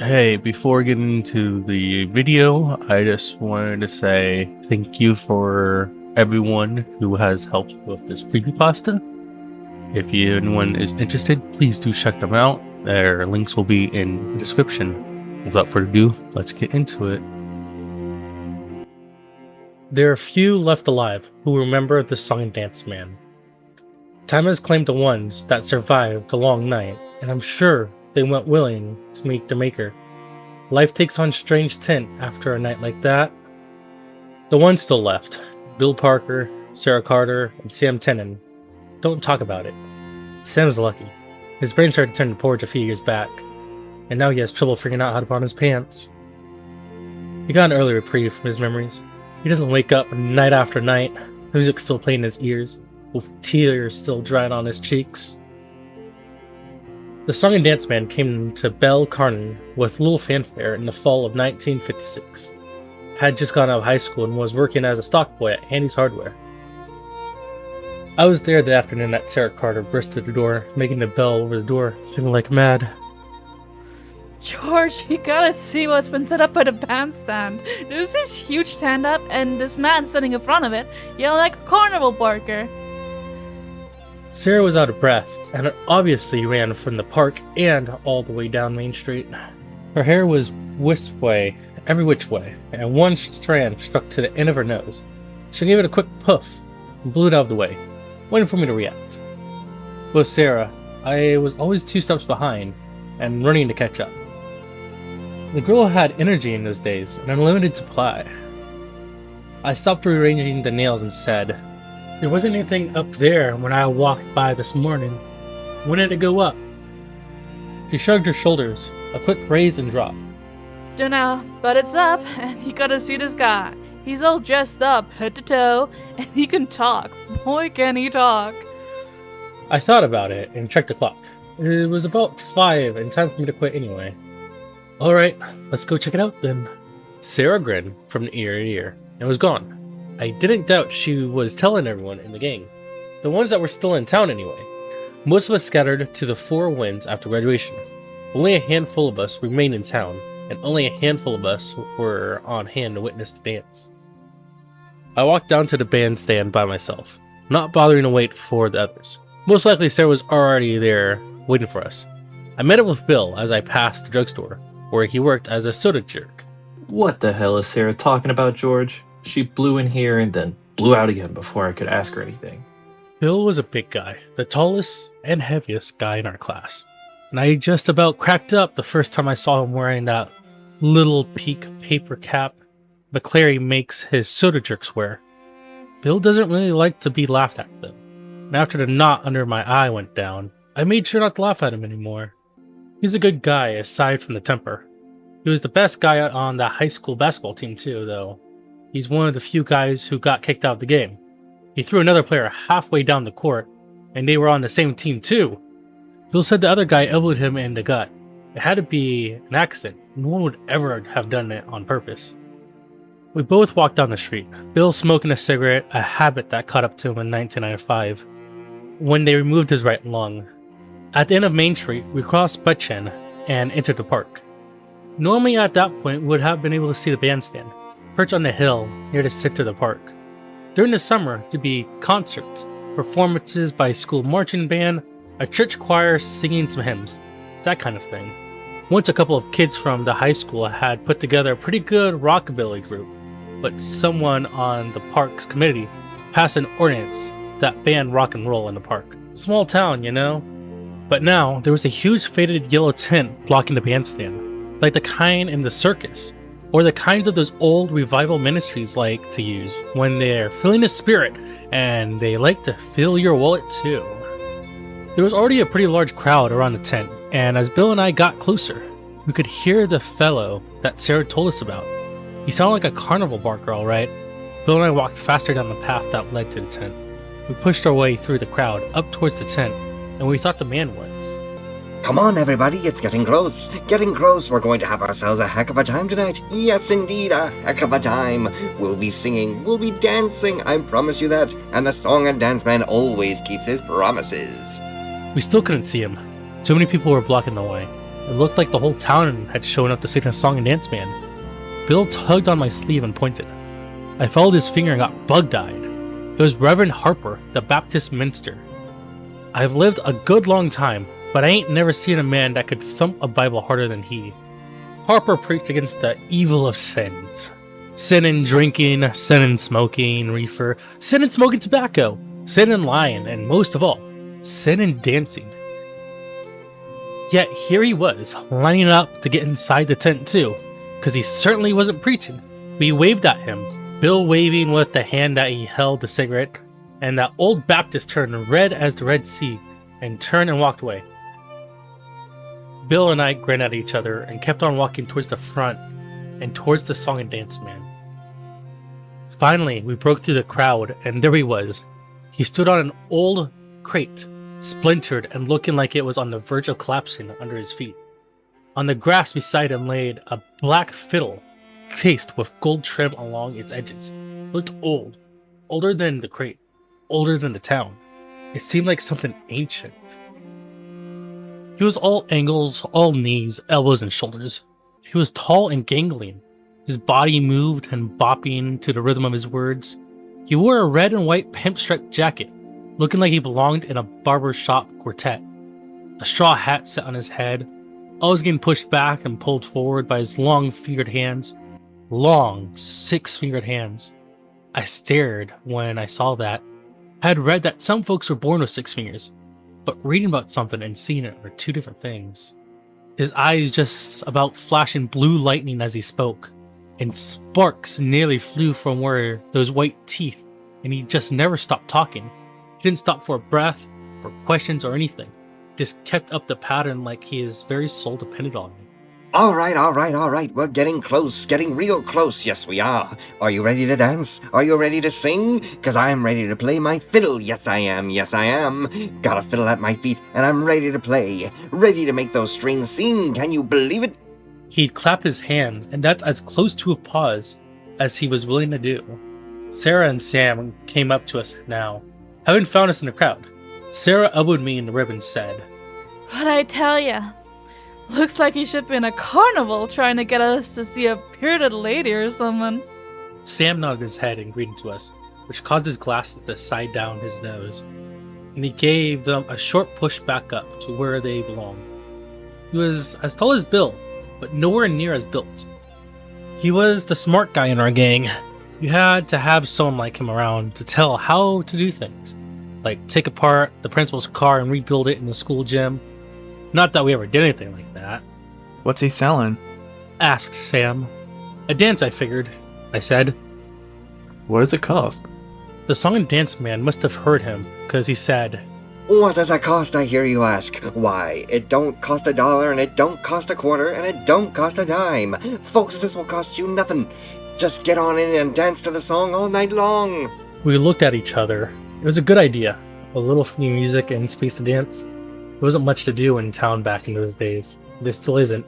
Hey, before getting into the video, I just wanted to say thank you for everyone who has helped with this creepypasta. If anyone is interested, please do check them out. Their links will be in the description. Without further ado, let's get into it. There are few left alive who remember the song and dance man. Time has claimed the ones that survived the long night, and I'm sure they went willing to meet the maker. Life takes on strange tint after a night like that. The ones still left, Bill Parker, Sarah Carter, and Sam Tenen, don't talk about it. Sam's lucky. His brain started to turn to porridge a few years back, and now he has trouble figuring out how to put on his pants. He got an early reprieve from his memories. He doesn't wake up night after night, the music still playing in his ears, with tears still drying on his cheeks. The Song and Dance Man came to Bell Carnon with little fanfare in the fall of 1956. Had just gone out of high school and was working as a stock boy at Handy's Hardware. I was there the afternoon that Sarah Carter burst through the door, making the bell over the door, feeling like mad. George, you gotta see what's been set up by the bandstand. There's this huge stand-up, and this man standing in front of it, yelling like a carnival barker. Sarah was out of breath, and obviously ran from the park and all the way down Main Street. Her hair was whisked away, every which way, and one strand stuck to the end of her nose. She gave it a quick puff, and blew it out of the way, waiting for me to react. With Sarah, I was always 2 steps behind, and running to catch up. The girl had energy in those days, and unlimited supply. I stopped rearranging the nails and said, "There wasn't anything up there when I walked by this morning. When did it go up?" She shrugged her shoulders, a quick raise and drop. Dunno, but it's up, and you gotta see this guy. He's all dressed up, head to toe, and he can talk. Boy, can he talk. I thought about it and checked the clock. It was about 5 and time for me to quit anyway. Alright, let's go check it out then. Sarah grinned from ear to ear and was gone. I didn't doubt she was telling everyone in the gang. The ones that were still in town anyway. Most of us scattered to the 4 winds after graduation. Only a handful of us remained in town, and only a handful of us were on hand to witness the dance. I walked down to the bandstand by myself, not bothering to wait for the others. Most likely Sarah was already there waiting for us. I met up with Bill as I passed the drugstore, where he worked as a soda jerk. What the hell is Sarah talking about, George? She blew in here and then blew out again before I could ask her anything. Bill was a big guy, the tallest and heaviest guy in our class. And I just about cracked up the first time I saw him wearing that little peak paper cap McClary makes his soda jerks wear. Bill doesn't really like to be laughed at though. And after the knot under my eye went down, I made sure not to laugh at him anymore. He's a good guy aside from the temper. He was the best guy on the high school basketball team too, though. He's one of the few guys who got kicked out of the game. He threw another player halfway down the court, and they were on the same team too. Bill said the other guy elbowed him in the gut. It had to be an accident. No one would ever have done it on purpose. We both walked down the street, Bill smoking a cigarette, a habit that caught up to him in 1995, when they removed his right lung. At the end of Main Street, we crossed Butchen and entered the park. Normally at that point, we would have been able to see the bandstand, perched on the hill near the center of the park. During the summer, there'd be concerts, performances by a school marching band, a church choir singing some hymns, that kind of thing. Once a couple of kids from the high school had put together a pretty good rockabilly group, but someone on the park's committee passed an ordinance that banned rock and roll in the park. Small town, you know? But now, there was a huge faded yellow tent blocking the bandstand, like the kind in the circus, or the kinds of those old revival ministries like to use when they're feeling the spirit, and they like to fill your wallet too. There was already a pretty large crowd around the tent, and as Bill and I got closer, we could hear the fellow that Sarah told us about. He sounded like a carnival barker, alright. Bill and I walked faster down the path that led to the tent. We pushed our way through the crowd up towards the tent, and we thought the man was. Come on, everybody, it's getting close. Getting close. We're going to have ourselves a heck of a time tonight. Yes, indeed, a heck of a time. We'll be singing, we'll be dancing, I promise you that. And the Song and Dance Man always keeps his promises. We still couldn't see him. Too many people were blocking the way. It looked like the whole town had shown up to sing a song and dance band. Bill tugged on my sleeve and pointed. I followed his finger and got bug-eyed. It was Reverend Harper, the Baptist minister. I've lived a good long time, but I ain't never seen a man that could thump a Bible harder than he. Harper preached against the evil of sins. Sin in drinking, sin in smoking reefer, sin in smoking tobacco, sin in lying, and most of all, sin in dancing. Yet here he was, lining up to get inside the tent too, because he certainly wasn't preaching. We waved at him, Bill waving with the hand that he held the cigarette, and that old Baptist turned red as the Red Sea and turned and walked away. Bill and I grinned at each other and kept on walking towards the front and towards the song and dance man. Finally, we broke through the crowd, and there he was. He stood on an old crate, splintered and looking like it was on the verge of collapsing under his feet. On the grass beside him laid a black fiddle, cased with gold trim along its edges. It looked old, older than the crate, older than the town. It seemed like something ancient. He was all angles, all knees, elbows, and shoulders. He was tall and gangling. His body moved and bopping to the rhythm of his words. He wore a red and white pimp-striped jacket, looking like he belonged in a barber shop quartet. A straw hat set on his head, always getting pushed back and pulled forward by his long-fingered hands. Long, 6-fingered hands. I stared when I saw that. I had read that some folks were born with 6 fingers, but reading about something and seeing it are two different things. His eyes just about flashing blue lightning as he spoke, and sparks nearly flew from where those white teeth, and he just never stopped talking. He didn't stop for a breath, for questions or anything. Just kept up the pattern like his very soul depended on me. All right. We're getting close, getting real close. Yes, we are. Are you ready to dance? Are you ready to sing? 'Cause I'm ready to play my fiddle. Yes, I am. Got a fiddle at my feet, and I'm ready to play. Ready to make those strings sing. Can you believe it? He'd clap his hands, and that's as close to a pause as he was willing to do. Sarah and Sam came up to us now, having found us in the crowd. Sarah elbowed me in the rib and said, What'd I tell ya? Looks like he should be in a carnival trying to get us to see a bearded lady or something. Sam nodded his head and greeted to us, which caused his glasses to side down his nose, and he gave them a short push back up to where they belonged. He was as tall as Bill, but nowhere near as built. He was the smart guy in our gang. You had to have someone like him around to tell how to do things, like take apart the principal's car and rebuild it in the school gym. Not that we ever did anything like that. What's he selling? Asked Sam. A dance, I figured, I said. What does it cost? The song and dance man must have heard him, because he said, What does that cost, I hear you ask? Why, it don't cost $1, and it don't cost a quarter, and it don't cost a dime. Folks, this will cost you nothing. Just get on in and dance to the song all night long. We looked at each other. It was a good idea. A little new music and space to dance. There wasn't much to do in town back in those days. There still isn't.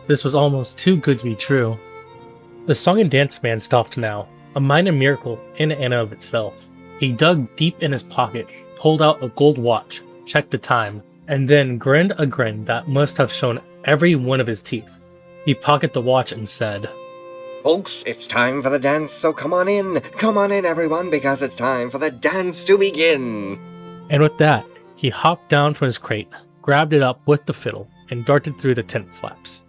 This was almost too good to be true. The song and dance man stopped now, a minor miracle in and of itself. He dug deep in his pocket, pulled out a gold watch, checked the time, and then grinned a grin that must have shown every one of his teeth. He pocketed the watch and said, Folks, it's time for the dance, so come on in everyone, because it's time for the dance to begin. And with that, he hopped down from his crate, grabbed it up with the fiddle, and darted through the tent flaps.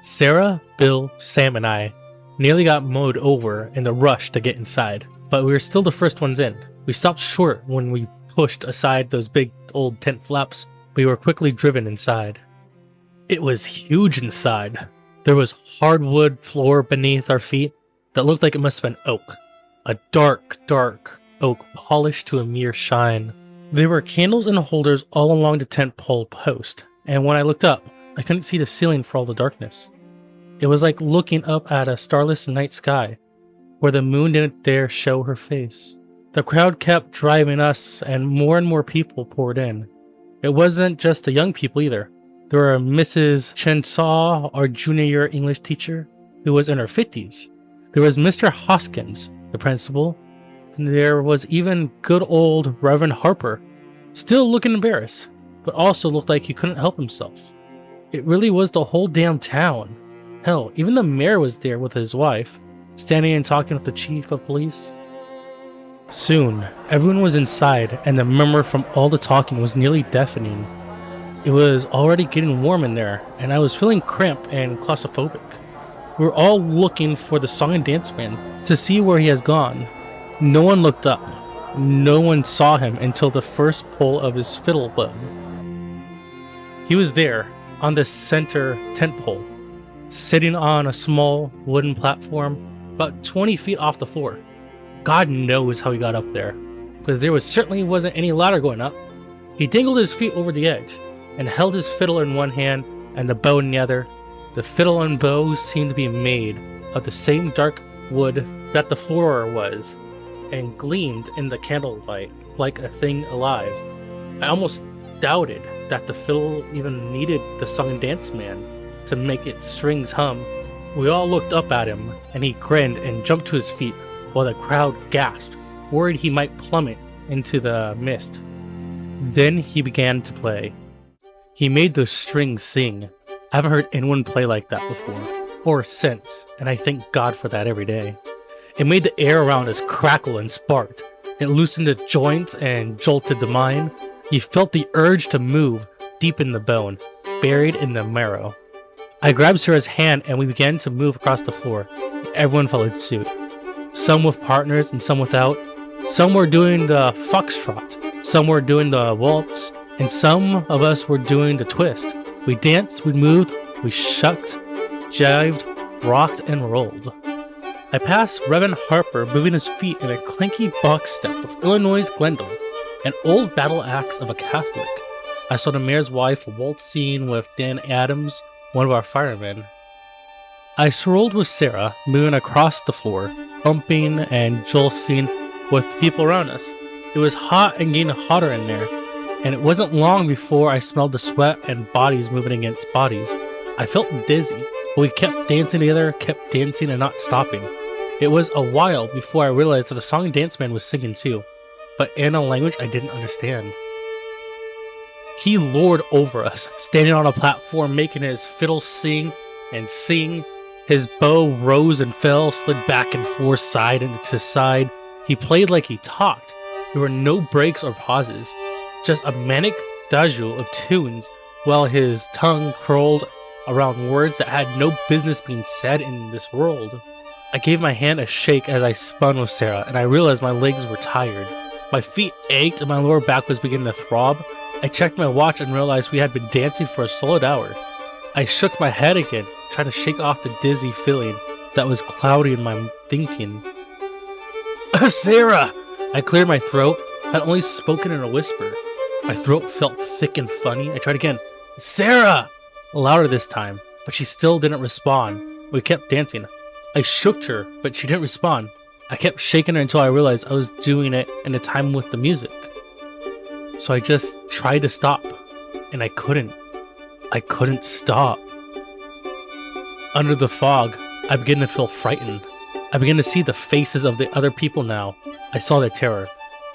Sarah, Bill, Sam, and I nearly got mowed over in the rush to get inside, but we were still the first ones in. We stopped short when we pushed aside those big old tent flaps. We were quickly driven inside. It was huge inside. There was hardwood floor beneath our feet that looked like it must have been oak. A dark, dark oak polished to a mere shine. There were candles and holders all along the tent pole post, and when I looked up, I couldn't see the ceiling for all the darkness. It was like looking up at a starless night sky, where the moon didn't dare show her face. The crowd kept driving us, and more people poured in. It wasn't just the young people either. There were Mrs. Chensaw, our junior year English teacher, who was in her 50s. There was Mr. Hoskins, the principal. There was even good old Reverend Harper, still looking embarrassed, but also looked like he couldn't help himself. It really was the whole damn town. Hell, even the mayor was there with his wife, standing and talking with the chief of police. Soon, everyone was inside, and the murmur from all the talking was nearly deafening. It was already getting warm in there, and I was feeling cramped and claustrophobic. We were all looking for the song and dance man to see where he has gone. No one looked up. No one saw him until the first pull of his fiddle bow. He was there, on the center tent pole, sitting on a small wooden platform about 20 feet off the floor. God knows how he got up there, because there certainly wasn't any ladder going up. He dangled his feet over the edge, and held his fiddle in one hand and the bow in the other. The fiddle and bow seemed to be made of the same dark wood that the floor was, and gleamed in the candlelight like a thing alive. I almost doubted that the fiddle even needed the song and dance man to make its strings hum. We all looked up at him, and he grinned and jumped to his feet, while the crowd gasped, worried he might plummet into the mist. Then he began to play. He made those strings sing. I haven't heard anyone play like that before, or since, and I thank God for that every day. It made the air around us crackle and sparked. It loosened the joints and jolted the mind. You felt the urge to move deep in the bone, buried in the marrow. I grabbed Sarah's hand and we began to move across the floor. Everyone followed suit. Some with partners and some without. Some were doing the foxtrot, some were doing the waltz, and some of us were doing the twist. We danced, we moved, we shucked, jived, rocked, and rolled. I passed Reverend Harper moving his feet in a clanky box step of Illinois' Glendale, an old battle axe of a Catholic. I saw the mayor's wife waltzing with Dan Adams, one of our firemen. I strolled with Sarah, moving across the floor, bumping and jolting with the people around us. It was hot and getting hotter in there, and it wasn't long before I smelled the sweat and bodies moving against bodies. I felt dizzy, but we kept dancing together, kept dancing and not stopping. It was a while before I realized that the song and dance man was singing too, but in a language I didn't understand. He lorded over us, standing on a platform, making his fiddle sing and sing. His bow rose and fell, slid back and forth, side and to side. He played like he talked. There were no breaks or pauses, just a manic adagio of tunes, while his tongue curled around words that had no business being said in this world. I gave my hand a shake as I spun with Sarah, and I realized my legs were tired. My feet ached and my lower back was beginning to throb. I checked my watch and realized we had been dancing for a solid hour. I shook my head again, trying to shake off the dizzy feeling that was clouding my thinking. Sarah! I cleared my throat, had only spoken in a whisper. My throat felt thick and funny. I tried again. Sarah! Louder this time, but she still didn't respond. We kept dancing. I shook her, but she didn't respond. I kept shaking her until I realized I was doing it in a time with the music. So I just tried to stop, and I couldn't. I couldn't stop. Under the fog, I began to feel frightened. I began to see the faces of the other people now. I saw their terror.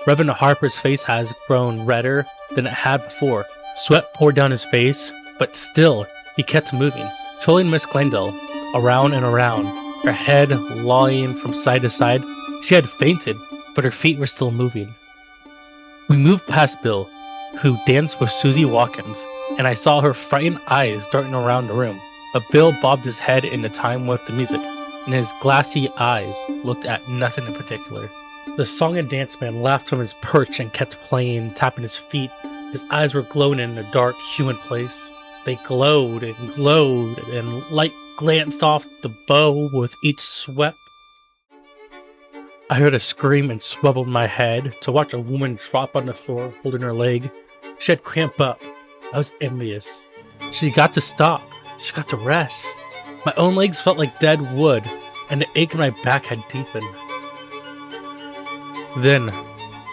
Reverend Harper's face has grown redder than it had before. Sweat poured down his face, but still, he kept moving, trolling Miss Glendale around and around, her head lolling from side to side. She had fainted, but her feet were still moving. We moved past Bill, who danced with Susie Watkins, and I saw her frightened eyes darting around the room. But Bill bobbed his head into time with the music, and his glassy eyes looked at nothing in particular. The song and dance man laughed from his perch and kept playing, tapping his feet. His eyes were glowing in a dark, humid place. They glowed, and light glanced off the bow with each sweep. I heard a scream and swiveled my head to watch a woman drop on the floor, holding her leg. She had cramped up. I was envious. She got to stop. She got to rest. My own legs felt like dead wood, and the ache in my back had deepened. Then,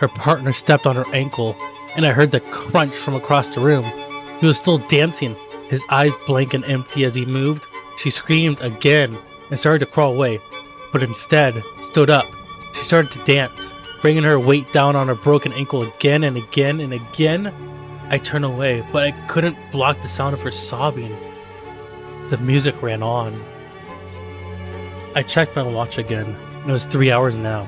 her partner stepped on her ankle, and I heard the crunch from across the room. He was still dancing, his eyes blank and empty as he moved. She screamed again and started to crawl away, but instead stood up. She started to dance, bringing her weight down on her broken ankle again and again and again. I turned away, but I couldn't block the sound of her sobbing. The music ran on. I checked my watch again, and it was 3 hours now.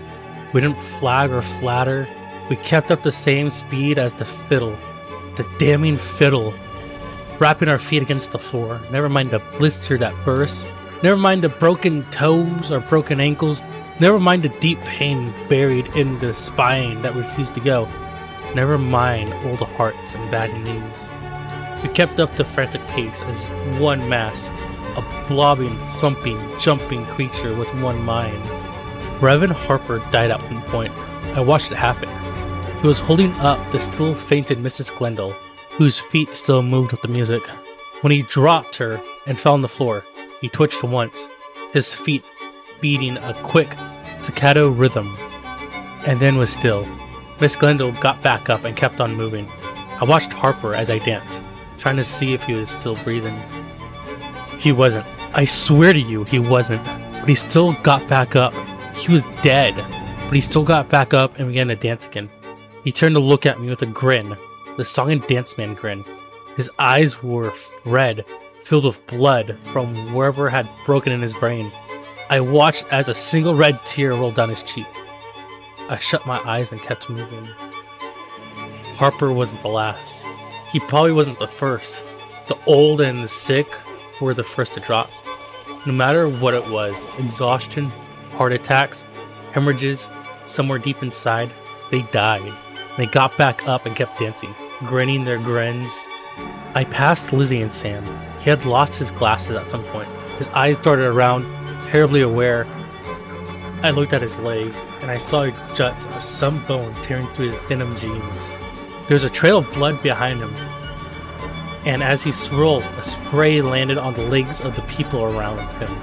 We didn't flag or flatter. We kept up the same speed as the fiddle. The damning fiddle. Wrapping our feet against the floor. Never mind the blister that burst. Never mind the broken toes or broken ankles. Never mind the deep pain buried in the spine that refused to go. Never mind old hearts and bad knees. We kept up the frantic pace as one mass, a blobbing, thumping, jumping creature with one mind. Reverend Harper died at one point. I watched it happen. He was holding up the still fainted Mrs. Glendale, whose feet still moved with the music. When he dropped her and fell on the floor, he twitched once, his feet beating a quick staccato rhythm, and then was still. Miss Glendale got back up and kept on moving. I watched Harper as I danced, trying to see if he was still breathing. He wasn't. I swear to you, he wasn't. But he still got back up. He was dead, but he still got back up and began to dance again. He turned to look at me with a grin, the song and dance man grin. His eyes were red, filled with blood from wherever had broken in his brain. I watched as a single red tear rolled down his cheek. I shut my eyes and kept moving. Harper wasn't the last. He probably wasn't the first. The old and the sick were the first to drop. No matter what it was, exhaustion, heart attacks, hemorrhages, somewhere deep inside, they died. They got back up and kept dancing, grinning their grins. I passed Lizzie and Sam. He had lost his glasses at some point. His eyes darted around, terribly aware. I looked at his leg, and I saw juts of some bone tearing through his denim jeans. There was a trail of blood behind him, and as he swirled, a spray landed on the legs of the people around him.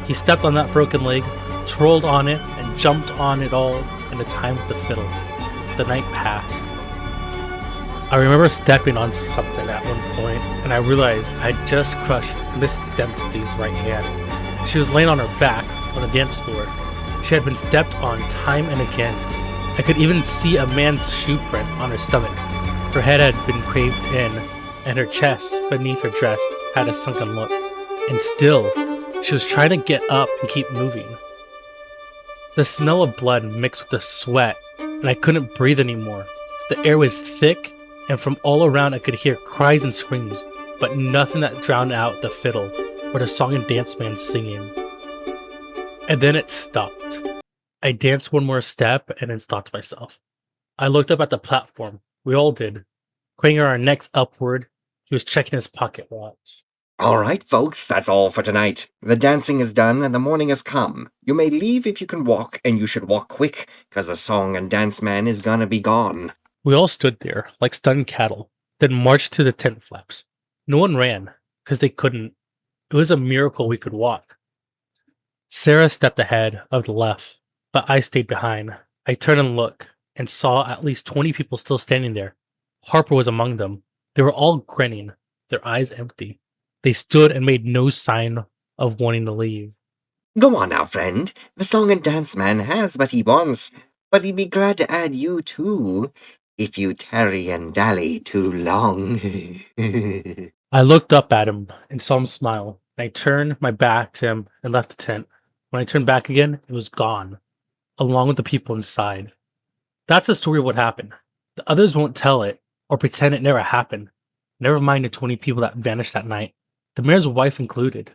He stepped on that broken leg, twirled on it, and jumped on it all in the time of the fiddle. The night passed. I remember stepping on something at one point, and I realized I had just crushed Miss Dempsey's right hand. She was laying on her back on the dance floor. She had been stepped on time and again. I could even see a man's shoe print on her stomach. Her head had been craved in, and her chest, beneath her dress, had a sunken look. And still, she was trying to get up and keep moving. The smell of blood mixed with the sweat, and I couldn't breathe anymore. The air was thick, and from all around I could hear cries and screams, but nothing that drowned out the fiddle or the song and dance man singing. And then it stopped. I danced one more step and then stopped myself. I looked up at the platform. We all did. Craning our necks upward, he was checking his pocket watch. All right, folks, that's all for tonight. The dancing is done and the morning has come. You may leave if you can walk, and you should walk quick, 'cause the song and dance man is gonna be gone. We all stood there, like stunned cattle, then marched to the tent flaps. No one ran, 'cause they couldn't. It was a miracle we could walk. Sarah stepped ahead of the left, but I stayed behind. I turned and looked, and saw at least 20 people still standing there. Harper was among them. They were all grinning, their eyes empty. They stood and made no sign of wanting to leave. Go on now, friend. The song and dance man has what he wants, but he'd be glad to add you too, if you tarry and dally too long. I looked up at him and saw him smile. I turned my back to him and left the tent. When I turned back again, it was gone, along with the people inside. That's the story of what happened. The others won't tell it, or pretend it never happened. Never mind the 20 people that vanished that night, the mayor's wife included.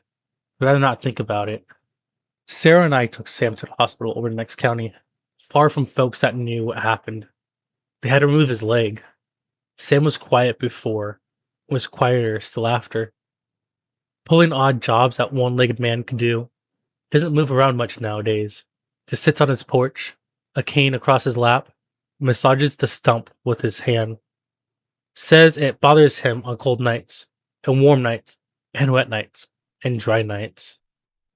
I'd rather not think about it. Sarah and I took Sam to the hospital over the next county, far from folks that knew what happened. They had to remove his leg. Sam was quiet before, was quieter still after. Pulling odd jobs that one-legged man could do. Doesn't move around much nowadays. Just sits on his porch, a cane across his lap, massages the stump with his hand. Says it bothers him on cold nights, and warm nights, and wet nights, and dry nights.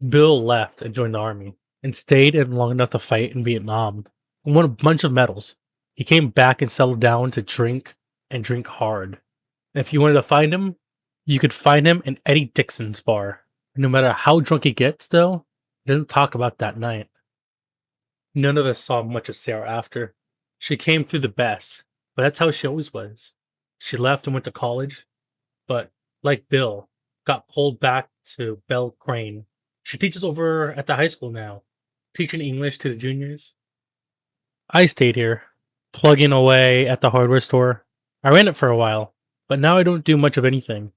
Bill left and joined the army, and stayed in long enough to fight in Vietnam, and won a bunch of medals. He came back and settled down to drink, and drink hard. And if you wanted to find him, you could find him in Eddie Dixon's bar. No matter how drunk he gets, though, he doesn't talk about that night. None of us saw much of Sarah after. She came through the best, but that's how she always was. She left and went to college, but, like Bill, got pulled back to Belle Crane. She teaches over at the high school now, teaching English to the juniors. I stayed here, plugging away at the hardware store. I ran it for a while, but now I don't do much of anything.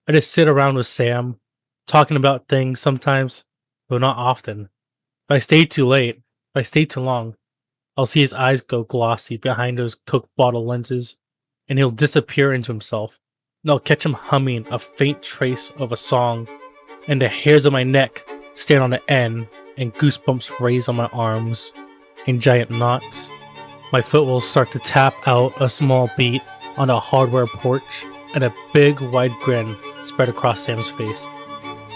I just sit around with Sam, talking about things sometimes, though not often. If I stay too late, if I stay too long, I'll see his eyes go glossy behind those Coke bottle lenses, and he'll disappear into himself. And I'll catch him humming a faint trace of a song, and the hairs on my neck stand on the end, and goosebumps raise on my arms in giant knots. My foot will start to tap out a small beat on a hardware porch, and a big wide grin spread across Sam's face.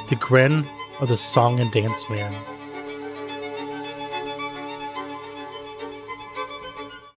The grin of the song and dance man.